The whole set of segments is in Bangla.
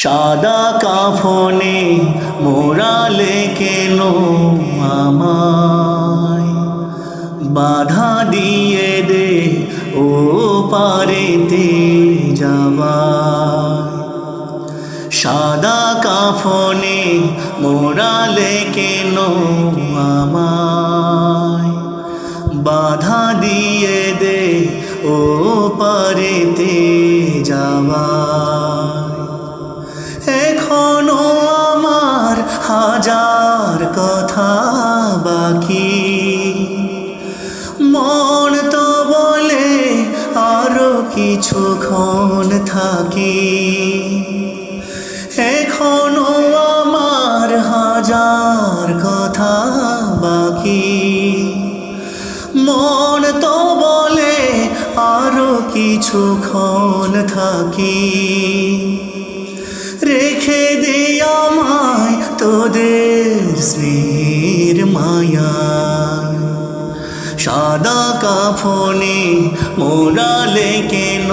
সাদা কাফনে মোড়ালে কেন আমায়, বাধা দিয়ে দে ও পারেতে যাওয়ার। সাদা কাফনে মোড়ালে কেন আমায়, বাধা দিয়ে দে ও পারেতে যাওয়ার। এখনো আমার হাজার কথা বাকি, মন তো বলে আরো কিছুক্ষণ থাকি। এখনো আমার হাজার কথা বাকি, মন তো বলে আরো কিছুক্ষণ থাকি। রেখে দে আমায় তোদের স্নেহের মায়া, সাদা কাফনে মোড়ালে কেন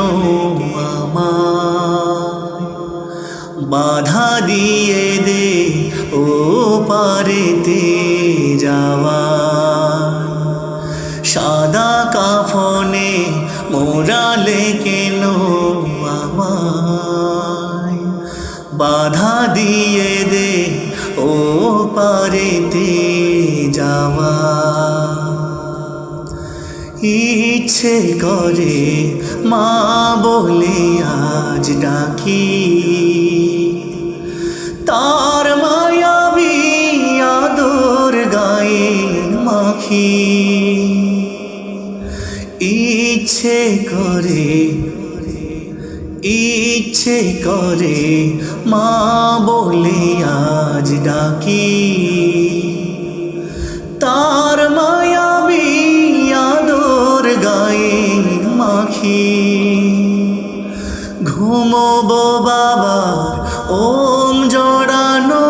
আমায়, বাধা দিয়ে দে ও পারেতে যাওয়ার। সাদা কাফনে মোড়ালে কেন আমায়, বাধা দিয়ে দে ও পারেতে যাওয়ার। ইচ্ছে করে মা বলে আজ ডাকি, তার মায়াবী আদর গায়ে মাখি। ইচ্ছে করে মা বলে আজ ডাকি, তার মায়াবী আদর গায়ে মাখি। ঘুমোবো বাবার ওম জড়ানো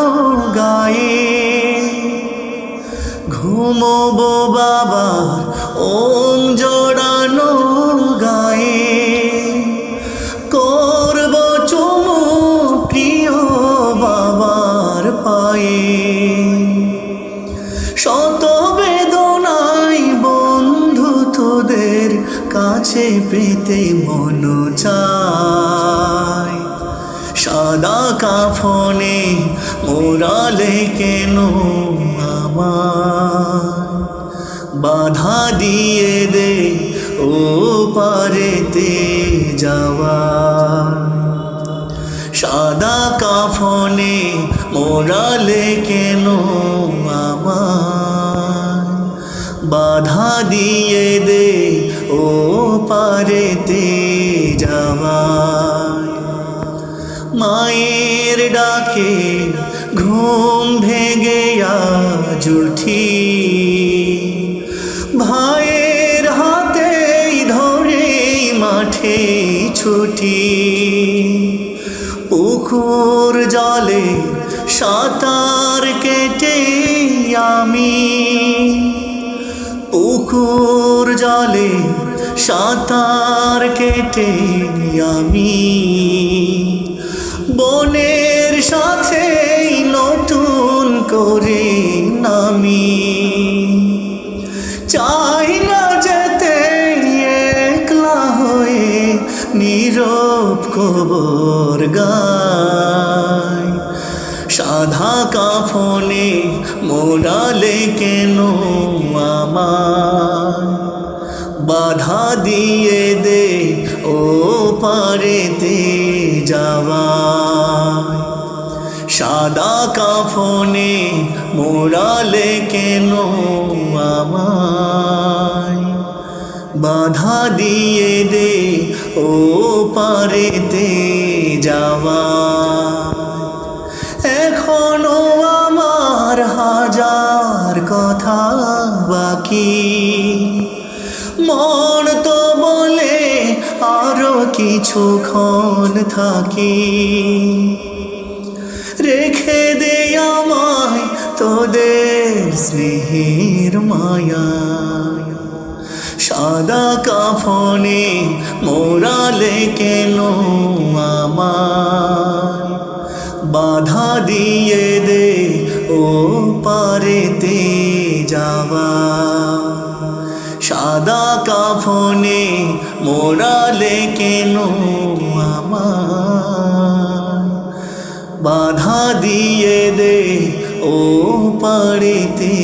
গায়ে, ঘুমোবো বাবার ওম জড়ানো গায়ে। করব চুমু প্রিয় বাবার পায়ে, শত বেদনাই বন্ধু তোদের কাছে পেতে মন চায়। সাদা কাফনে মোড়ালে কেন আমায়, বাধা দিয়ে দে ও পারেতে যাওয়ার। সাদা কাফনে মোড়ালে কেন আমায়, বাধা দিয়ে দে ও পারেতে যাওয়ার। মায়ের ডাকে ঘুম ভেঙে আজ উঠি, ভাইয়ের হাতেই ধরে মাঠে ছুটি। পুকুর জলে সাঁতার কেটে আমি, পুকুর জলে সাঁতার কেটে আমি। বনের সাথে নতুন করে নামি, চাই না যেতে একলা হয়ে নীরব কবর গায়। সাদা কাফনে মোড়ালে কেন আমায়, বাধা দিয়ে দে ও পারেতে যাওয়ার। সাদা কাফনে মোড়ালে কেন আমায়, বাধা দিয়ে দে ও পারেতে যাওয়ার। এখনো আমার হাজার কথা বাকি, মন তো বলে আরো কিছুক্ষণ থাকি। রেখে দে আমায় তোদের স্নেহের মায়া, সাদা কাফনে মোড়ালে কেন আমায়, বাধা দিয়ে দে ও পারেতে যাওয়া সাদা কাফনে মোড়ালে কেন আমার বাধা দিয়ে দে ও পারেতে